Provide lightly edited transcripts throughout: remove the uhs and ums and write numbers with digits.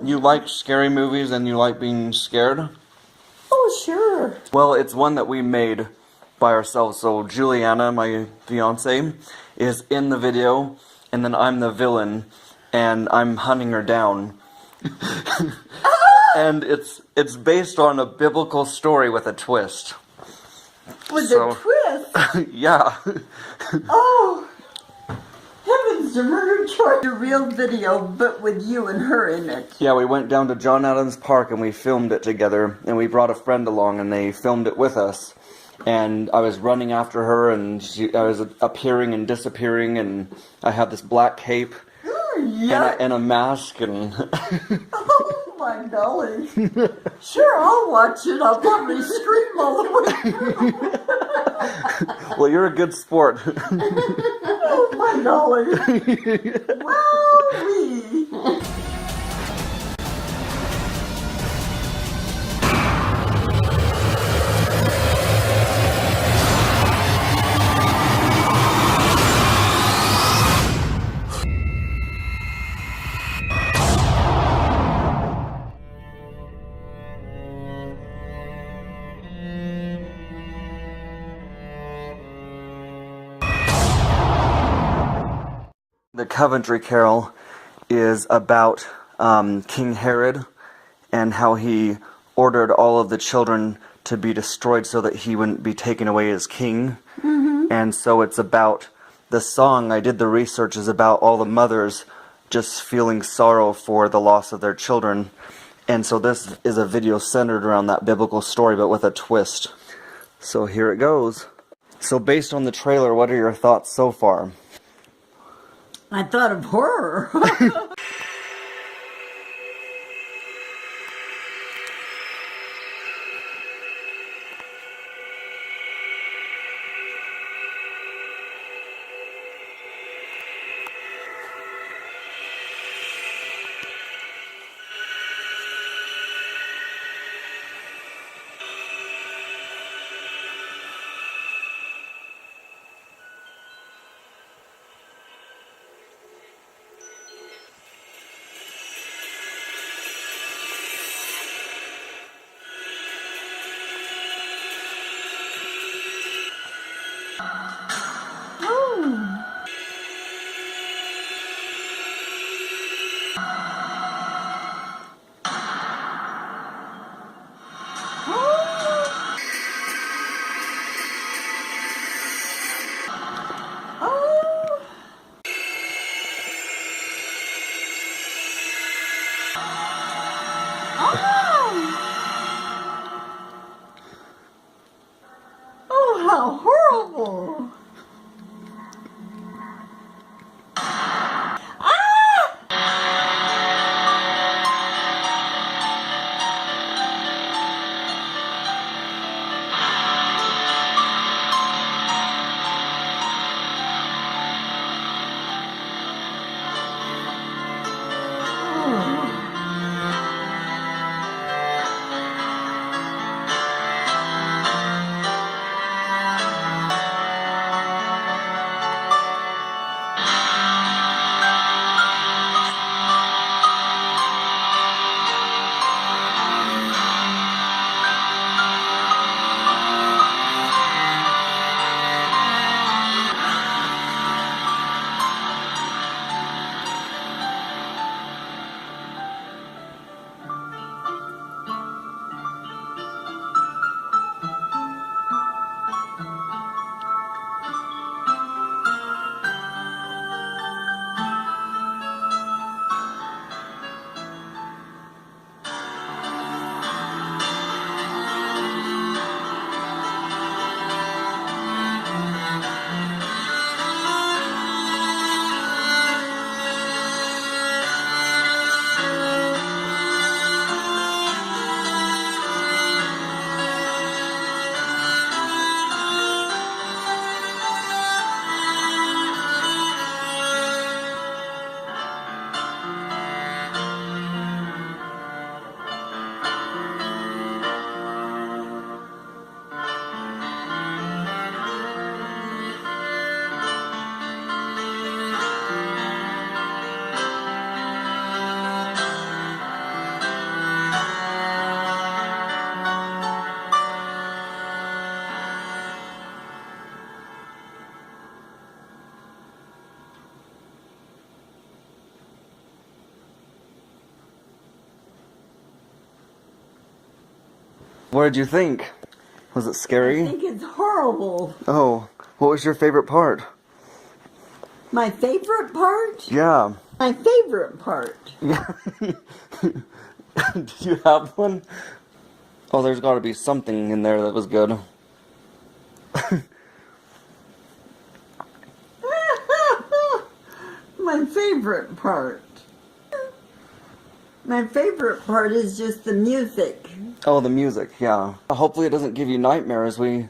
you like scary movies and you like being scared? Oh, sure. Well, it's one that we made by ourselves. So Juliana, my fiance, is in the video, and then I'm the villain, and I'm hunting her down. And it's based on a biblical story with a twist. With a twist? Yeah. Oh, heavens to murder Troy. A real video, but with you and her in it. Yeah, we went down to John Adams Park and we filmed it together, and we brought a friend along and they filmed it with us. And I was running after her, and I was appearing and disappearing, and I had this black cape and a mask, and oh my golly. Sure, I'll watch it. I'll probably scream all the way through. Well, you're a good sport. Oh my golly. Wow-wee. The Coventry Carol is about King Herod and how he ordered all of the children to be destroyed so that he wouldn't be taken away as king. And so it's about the song. I did the research, is about all the mothers just feeling sorrow for the loss of their children. And so this is a video centered around that biblical story, but with a twist. So here it goes. So based on the trailer, what are your thoughts so far? I thought of horror. Oh, how horrible. What did you think? Was it I scary? think it's horrible. Oh, what was your favorite part? My favorite part? Yeah. My favorite part. Yeah. Did you have one? Oh, there's got to be something in there that was good. My favorite part. My favorite part is just the music. Oh, the music, yeah. Hopefully it doesn't give you nightmares. We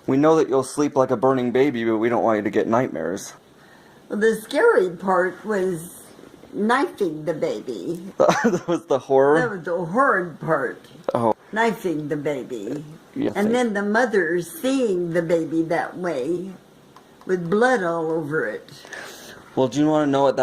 know that you'll sleep like a burning baby, but we don't want you to get nightmares. Well, the scary part was knifing the baby. That was the horror? That was the horrid part. Oh. Knifing the baby. Yeah, And then the mother seeing the baby that way with blood all over it. Well, do you want to know what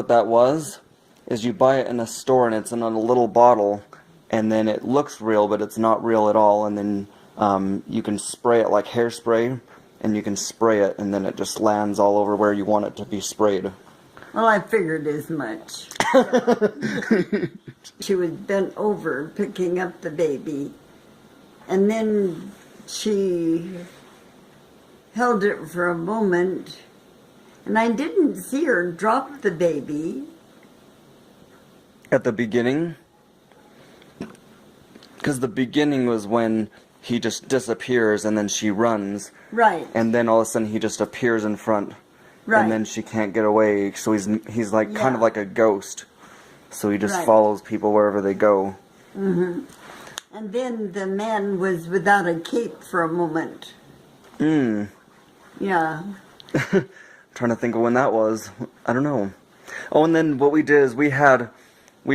that was? Is you buy it in a store and it's in a little bottle, and then it looks real, but it's not real at all, and then you can spray it like hairspray, and you can spray it, and then it just lands all over where you want it to be sprayed. Well, I figured as much. She was bent over picking up the baby, and then she held it for a moment, and I didn't see her drop the baby. At the beginning? Because the beginning was when he just disappears and then she runs. Right. And then all of a sudden he just appears in front. Right. And then she can't get away. So he's like kind of Yeah. like a ghost. So he just Right. follows people wherever they go. Mm-hmm. And then the man was without a cape for a moment. Yeah. Trying to think of when that was. I don't know. Oh, and then what we did is we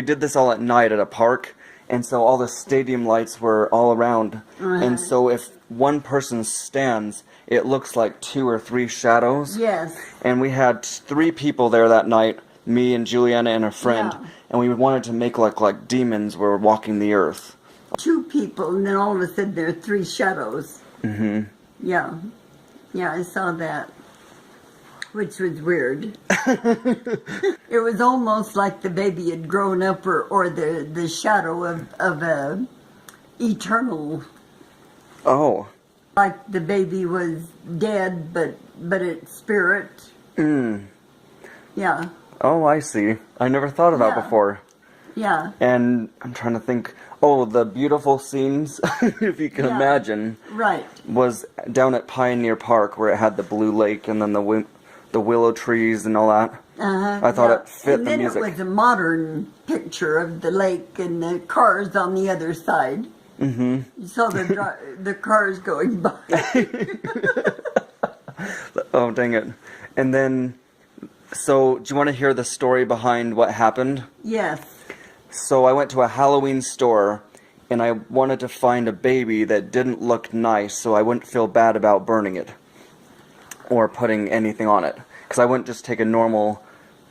did this all at night at a park, and so all the stadium lights were all around. And so if one person stands, it looks like 2 or 3 shadows. Yes. And we had 3 people there that night, me and Juliana and a friend, Yeah. and we wanted to make look like demons were walking the earth. 2 people, and then all of a sudden there are 3 shadows. Mm-hmm. Yeah. Yeah, I saw that. Which was weird. It was almost like the baby had grown up, or the shadow of a eternal. Oh. Like the baby was dead, but its spirit. Yeah. Oh, I see. I never thought of that Yeah. before. Yeah. And I'm trying to think, oh, the beautiful scenes, if you can Yeah. imagine, Right. was down at Pioneer Park where it had the blue lake and then the willow trees and all that. I thought it fit and the then music. it was a modern picture of the lake and the cars on the other side. Mm-hmm. You saw the cars going by. Oh, dang it. And then, so, do you want to hear the story behind what happened? Yes. So I went to a Halloween store, and I wanted to find a baby that didn't look nice, so I wouldn't feel bad about burning it or putting anything on it. Because I wouldn't just take a normal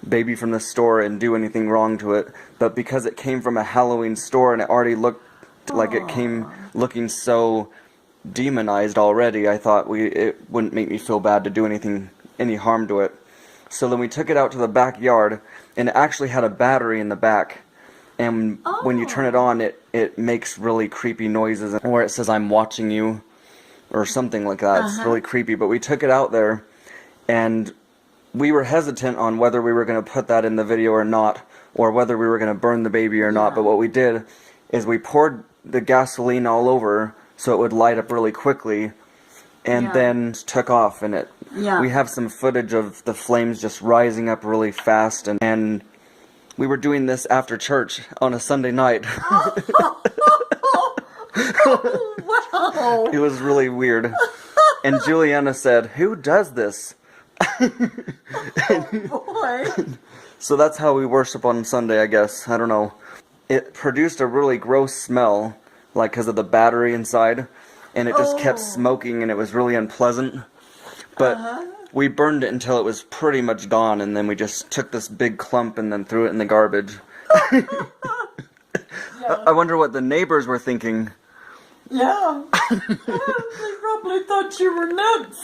baby from the store and do anything wrong to it. But because it came from a Halloween store and it already looked like it came looking so demonized already, I thought it wouldn't make me feel bad to do any harm to it. So then we took it out to the backyard, and it actually had a battery in the back. And when you turn it on, it makes really creepy noises, or it says, "I'm watching you," or something like that. It's really creepy. But we took it out there, and we were hesitant on whether we were going to put that in the video or not, or whether we were going to burn the baby or not. But what we did is we poured the gasoline all over so it would light up really quickly, and then took off. And we have some footage of the flames just rising up really fast, and we were doing this after church on a Sunday night. Wow. It was really weird. And Juliana said, "Who does this?" Boy. So that's how we worship on Sunday, I guess. I don't know. It produced a really gross smell, like because of the battery inside. And it just kept smoking, and it was really unpleasant. But we burned it until it was pretty much gone, and then we just took this big clump and then threw it in the garbage. I wonder what the neighbors were thinking. Yeah. They probably thought you were nuts.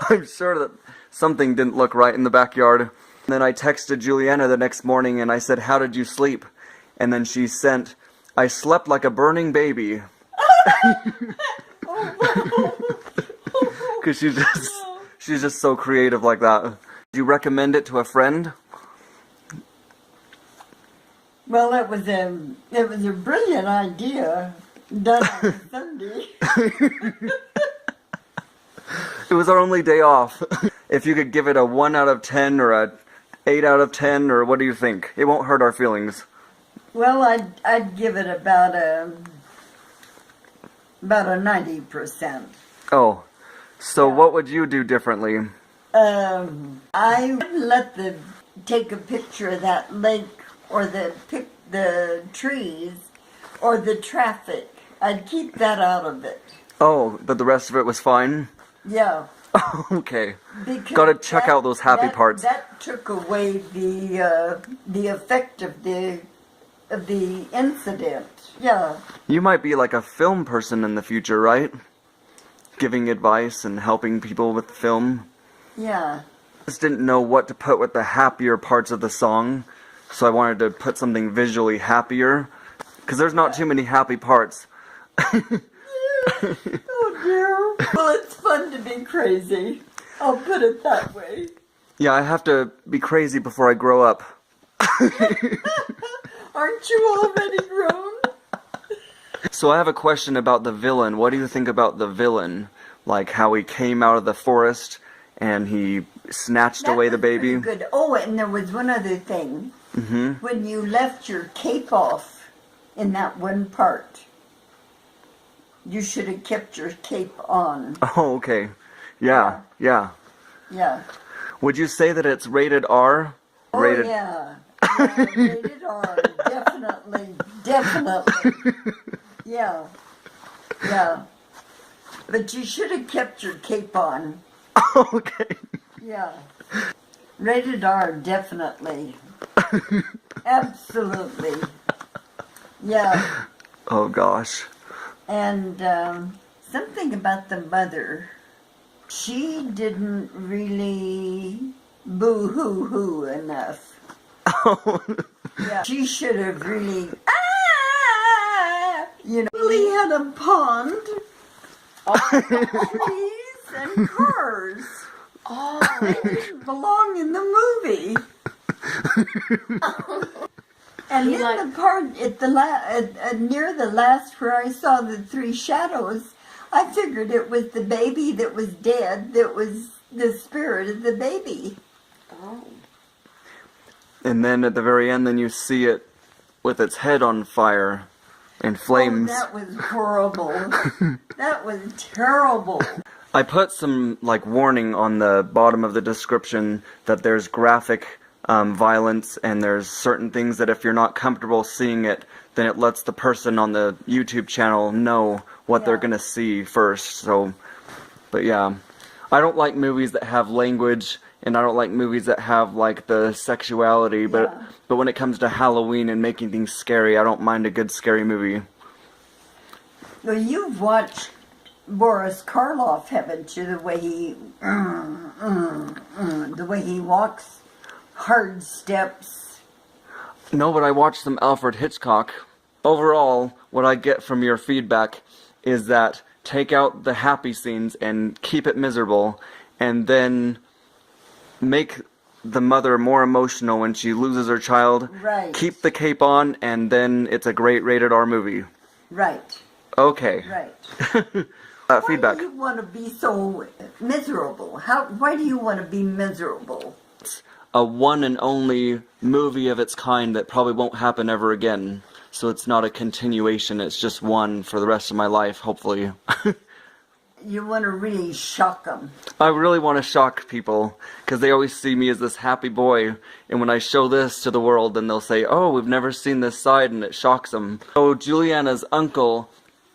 I'm sure that something didn't look right in the backyard. And then I texted Juliana the next morning and I said, "How did you sleep?" And then she sent, "I slept like a burning baby." Because she's just so creative like that. Do you recommend it to a friend? Well, it was a brilliant idea done on Sunday. It was our only day off. If you could give it a 1 out of 10 or a 8 out of 10, or what do you think? It won't hurt our feelings. Well, I'd give it about a 90%. Oh, so Yeah. what would you do differently? I would take a picture of that lake or the trees or the traffic. I'd keep that out of it. Oh, but the rest of it was fine? Yeah. Okay. Because Gotta check out those happy parts. That took away the effect of the incident. Yeah. You might be like a film person in the future, right? Giving advice and helping people with film. Yeah. I just didn't know what to put with the happier parts of the song, so I wanted to put something visually happier, because there's not too many happy parts. Oh dear. Well, it's fun to be crazy. I'll put it that way. Yeah, I have to be crazy before I grow up. Aren't you already grown? So I have a question about the villain. What do you think about the villain? Like how he came out of the forest and he snatched away the baby? Good. Oh, and there was one other thing. Mm-hmm. When you left your cape off in that one part, you should have kept your cape on. Oh, okay. Yeah. Yeah. Would you say that it's rated R? Oh, Rated... yeah. Yeah, rated R. Definitely. Yeah. But you should have kept your cape on. Okay. Yeah. Rated R, definitely. Absolutely. Yeah. Oh, gosh. And something about the mother. She didn't really boo-hoo-hoo enough. Yeah. She should have really, really had a pond, all trees and cars. Oh, they didn't belong in the movie. And in the part at near the last where I saw the three shadows, I figured it was the baby that was dead. That was the spirit of the baby. Oh. And then at the very end, then you see it with its head on fire and flames. Oh, that was horrible. That was terrible. I put some warning on the bottom of the description that there's graphic violence, and there's certain things that if you're not comfortable seeing it, then it lets the person on the YouTube channel know what they're gonna see first. So, but yeah, I don't like movies that have language, and I don't like movies that have the sexuality. But when it comes to Halloween and making things scary, I don't mind a good scary movie. Well, you've watched Boris Karloff, haven't you? The way he walks, hard steps. No, but I watched some Alfred Hitchcock. Overall, what I get from your feedback is that take out the happy scenes and keep it miserable, and then make the mother more emotional when she loses her child. Right. Keep the cape on, and then it's a great rated R movie. Right. Okay. Right. Feedback. Why do you want to be so miserable? Why do you want to be miserable? A one and only movie of its kind that probably won't happen ever again. So it's not a continuation, it's just one for the rest of my life, hopefully. You want to really shock them. I really want to shock people, because they always see me as this happy boy, and when I show this to the world, then they'll say, oh, we've never seen this side, and it shocks them. So Juliana's uncle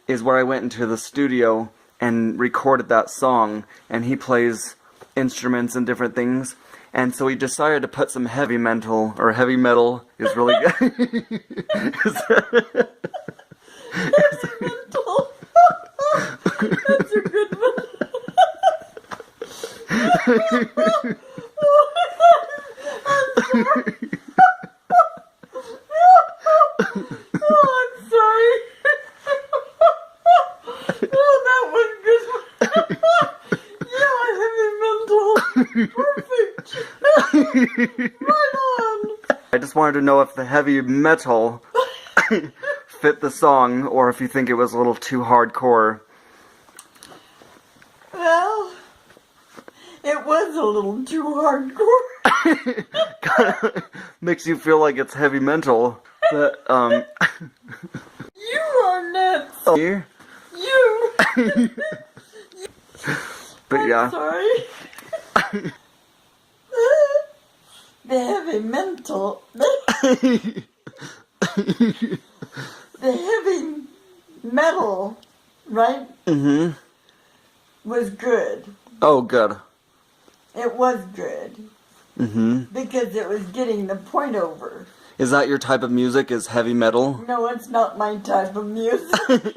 is where I went into the studio and recorded that song, and he plays instruments and different things. And so he decided to put some heavy metal is really good. Mental. That's a good one. I'm sorry. on. I just wanted to know if the heavy metal fit the song, or if you think it was a little too hardcore. Well, it was a little too hardcore. Kinda makes you feel like it's heavy mental. But, You are nuts. You? You. But I'm yeah. sorry. The heavy mental. The heavy metal, right? Mm-hmm. Was good. Oh, good. It was good. Mm-hmm. Because it was getting the point over. Is that your type of music, is heavy metal? No, it's not my type of music.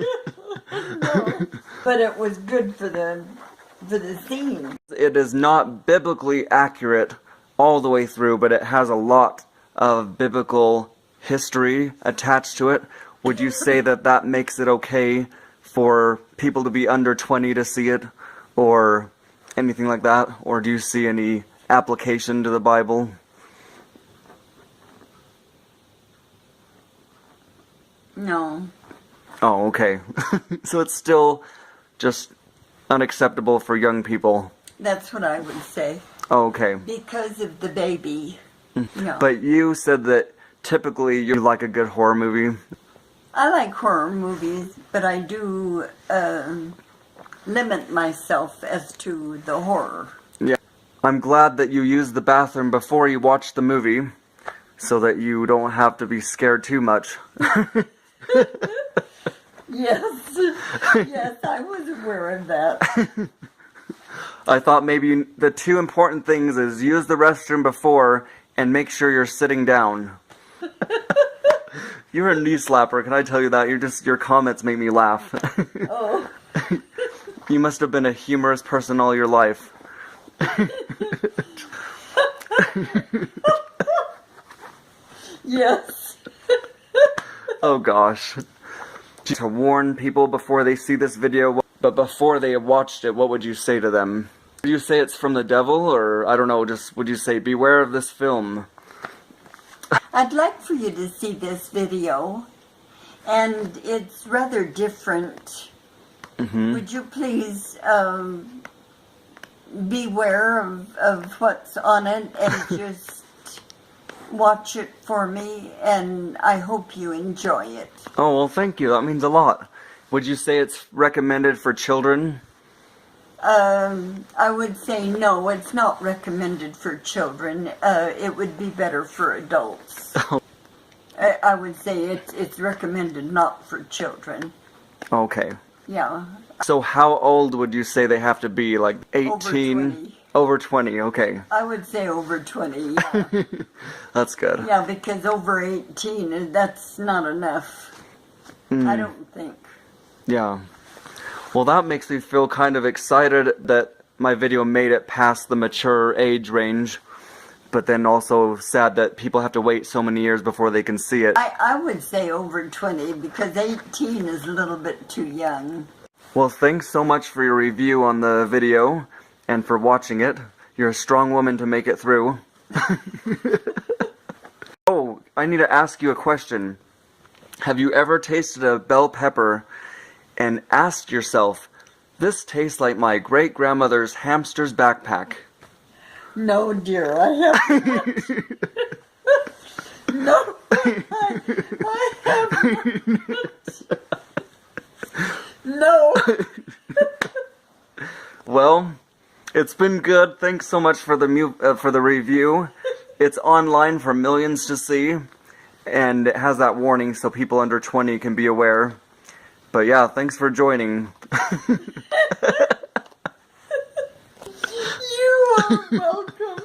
No. But it was good for the scene. It is not biblically accurate all the way through, but it has a lot of biblical history attached to it. Would you say that that makes it okay for people to be under 20 to see it, or anything like that? Or do you see any application to the Bible? No. Oh, okay. So it's still just unacceptable for young people. That's what I would say. Oh, okay. Because of the baby. No. But you said that typically you like a good horror movie. I like horror movies, but I do limit myself as to the horror. Yeah. I'm glad that you used the bathroom before you watched the movie, so that you don't have to be scared too much. Yes. Yes, I was aware of that. I thought maybe the two important things is use the restroom before and make sure you're sitting down. You're a knee slapper, can I tell you that? Your comments make me laugh. Oh. You must have been a humorous person all your life. Yes. Oh gosh. To warn people before they see this video, but before they have watched it, what would you say to them? Would you say it's from the devil, or I don't know, just would you say beware of this film? I'd like for you to see this video, and it's rather different. Mm-hmm. Would you please beware of what's on it and just watch it for me, and I hope you enjoy it. Oh, well, thank you. That means a lot. Would you say it's recommended for children? I would say no, it's not recommended for children. It would be better for adults. I would say it's recommended not for children. Okay. Yeah. So how old would you say they have to be? Like 18? Over 20. Over 20, okay. I would say over 20, yeah. That's good. Yeah, because over 18, that's not enough. I don't think. Yeah. Well, that makes me feel kind of excited that my video made it past the mature age range, but then also sad that people have to wait so many years before they can see it. I would say over 20, because 18 is a little bit too young. Well, thanks so much for your review on the video and for watching it. You're a strong woman to make it through. Oh, I need to ask you a question. Have you ever tasted a bell pepper and asked yourself, this tastes like my great-grandmother's hamster's backpack? No, dear, I haven't. No, I haven't. No. Well, it's been good. Thanks so much for the review. It's online for millions to see, and it has that warning so people under 20 can be aware. But yeah, thanks for joining. You are welcome.